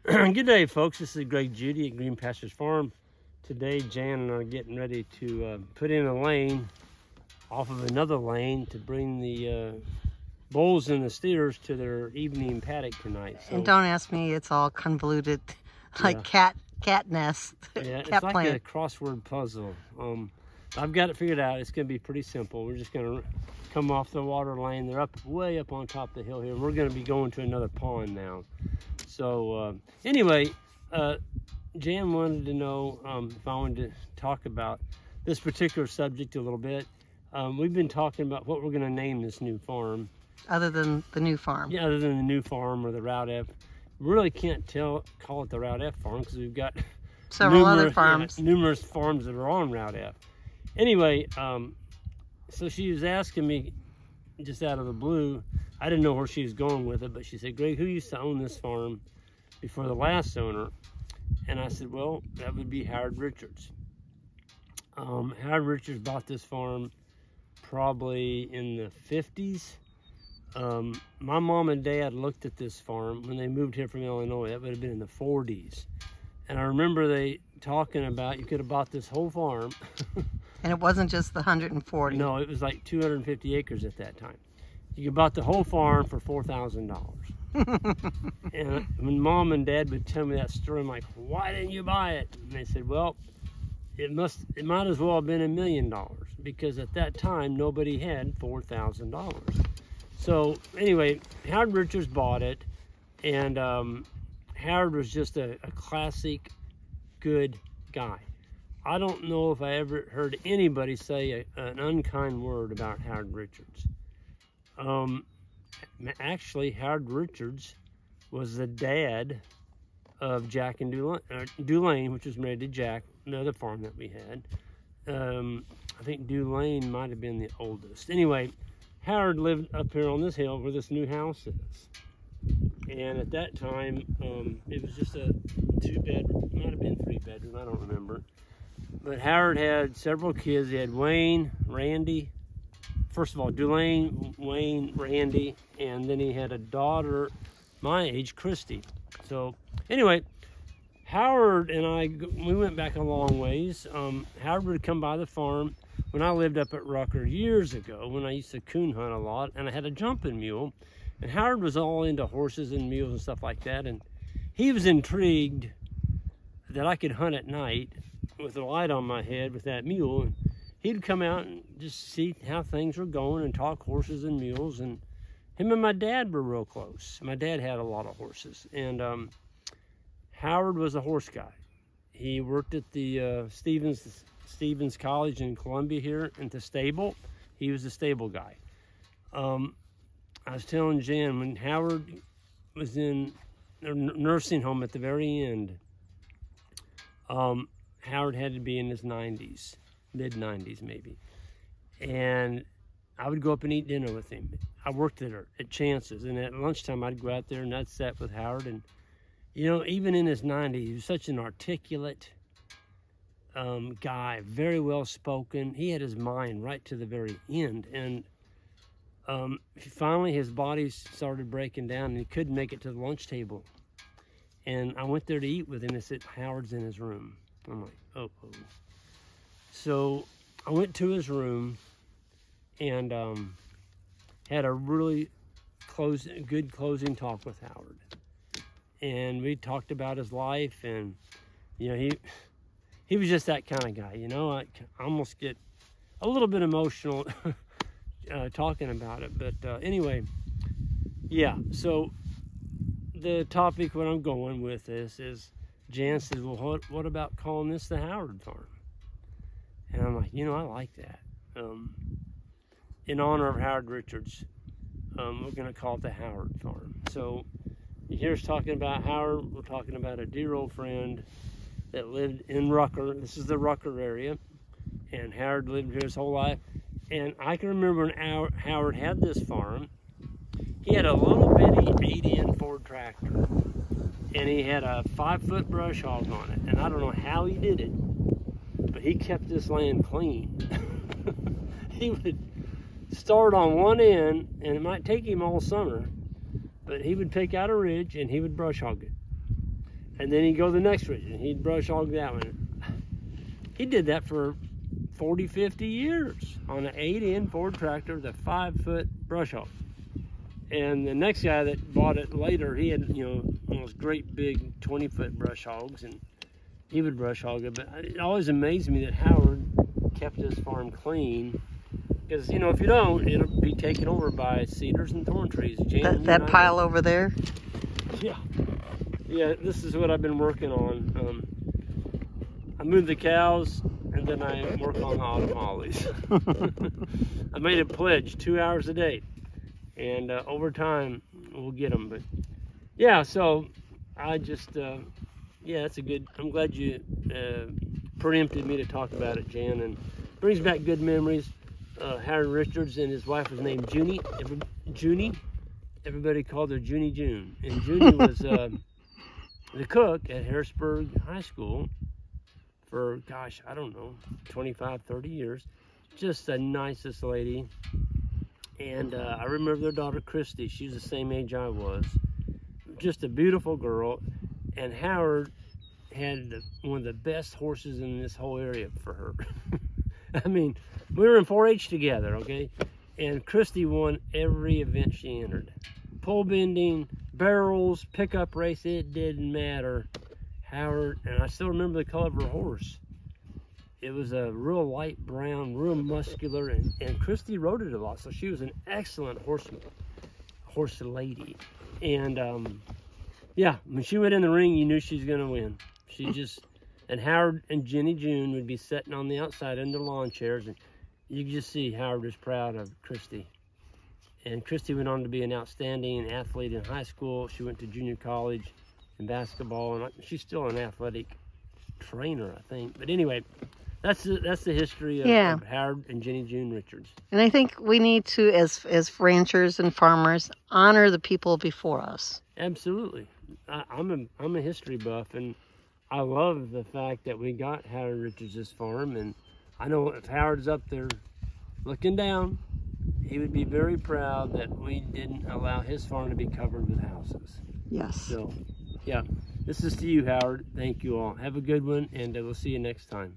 Good day, folks. This is Greg Judy at Green Pastures Farm. Today, Jan and I are getting ready to put in a lane off of another lane to bring the bulls and the steers to their evening paddock tonight. So, and don't ask me, it's all convoluted, like cat nest. Yeah, cat it's like plant. a crossword puzzle. I've got it figured out. It's going to be pretty simple. We're just going to come off the water lane. They're way up on top of the hill here. We're going to be going to another pond now. So anyway, Jan wanted to know if I wanted to talk about this particular subject a little bit. We've been talking about what we're going to name this new farm. Other than the new farm. Yeah, other than the new farm or the Route F. We really can't call it the Route F farm because we've got several other farms. Yeah, numerous farms that are on Route F. Anyway, so she was asking me just out of the blue. I didn't know where she was going with it, but she said, Greg, who used to own this farm before the last owner? And I said, well, that would be Howard Richards. Howard Richards bought this farm probably in the 50s. My mom and dad looked at this farm when they moved here from Illinois. That would have been in the 40s. And I remember they talking about you could have bought this whole farm. And it wasn't just the 140. No, it was like 250 acres at that time. You could bought the whole farm for $4,000. And when mom and dad would tell me that story, I'm like, why didn't you buy it? And they said, well, it might as well have been $1 million because at that time nobody had $4,000. So anyway, Howard Richards bought it, and Howard was just a classic good guy. I don't know if I ever heard anybody say an unkind word about Howard Richards. Actually, Howard Richards was the dad of Jack and Dulane, which was married to Jack, another farm that we had. I think Dulane might have been the oldest. Anyway, Howard lived up here on this hill where this new house is. And at that time, it was just a 2-bedroom, might have been 3-bedroom, I don't remember. But Howard had several kids. He had Wayne, Randy, first of all, Dulane, Wayne, Randy, and then he had a daughter my age, Christy. So anyway, Howard and I, we went back a long ways. Howard would come by the farm when I lived up at Rucker years ago, when I used to coon hunt a lot, and I had a jumping mule. And Howard was all into horses and mules and stuff like that, and he was intrigued that I could hunt at night with a light on my head with that mule. And he'd come out and just see how things were going and talk horses and mules. And him and my dad were real close. My dad had a lot of horses, and Howard was a horse guy. He worked at the Stevens College in Columbia here at the stable. He was the stable guy. I was telling Jan, when Howard was in a nursing home at the very end, Howard had to be in his 90s, mid-90s maybe. And I would go up and eat dinner with him. I worked there at Chance's, and at lunchtime I'd go out there and I'd sit with Howard. And, you know, even in his 90s, he was such an articulate guy, very well spoken. He had his mind right to the very end. And finally his body started breaking down and he couldn't make it to the lunch table. And I went there to eat with him. They said, Howard's in his room. I'm like, oh. So I went to his room and had a really good closing talk with Howard. And we talked about his life, and, you know, he was just that kind of guy, you know. I almost get a little bit emotional talking about it. But anyway, yeah, so the topic what I'm going with this is Jan says, well, what about calling this the Howard farm? And I'm like, you know, I like that. In honor of Howard Richards, we're going to call it the Howard farm. So you hear us talking about Howard. We're talking about a dear old friend that lived in Rucker. This is the Rucker area. And Howard lived here his whole life. And I can remember when Howard had this farm, he had a little bitty 8-in Ford tractor. And he had a 5-foot brush hog on it. And I don't know how he did it, but he kept this land clean. He would start on one end, and it might take him all summer, but he would pick out a ridge and he would brush hog it. And then he'd go to the next ridge and he'd brush hog that one. He did that for 40, 50 years on an 8-in Ford tractor with a 5-foot brush hog. And the next guy that bought it later, he had, you know, one of those great big 20-foot brush hogs, and he would brush hog it. But it always amazed me that Howard kept his farm clean. Because, you know, if you don't, it'll be taken over by cedars and thorn trees. That pile over there? Yeah. Yeah, this is what I've been working on. I move the cows, and then I work on the autumn olives. I made a pledge, 2 hours a day. And over time, we'll get them. But yeah, so I just, yeah, that's a good, I'm glad you preempted me to talk about it, Jan. And brings back good memories. Howard Richards and his wife was named Junie. Junie. Everybody called her Junie June. And Junie was the cook at Harrisburg High School for, gosh, I don't know, 25, 30 years. Just the nicest lady. And I remember their daughter, Christy. She was the same age I was. Just a beautiful girl. And Howard had one of the best horses in this whole area for her. I mean, we were in 4-H together, okay? And Christy won every event she entered. Pole bending, barrels, pickup race, it didn't matter. Howard, and I still remember the color of her horse. It was a real light brown, real muscular, and Christy rode it a lot, so she was an excellent horse lady. And yeah, when she went in the ring, you knew she was gonna win. She just, and Howard and Jenny June would be sitting on the outside in their lawn chairs, and you could just see Howard was proud of Christy. And Christy went on to be an outstanding athlete in high school. She went to junior college in basketball, and she's still an athletic trainer, I think. But anyway, that's the history of Howard and Jenny June Richards. And I think we need to, as ranchers and farmers, honor the people before us. Absolutely. I'm a history buff, and I love the fact that we got Howard Richards' farm. And I know if Howard's up there looking down, he would be very proud that we didn't allow his farm to be covered with houses. Yes. So, yeah, this is to you, Howard. Thank you all. Have a good one, and we'll see you next time.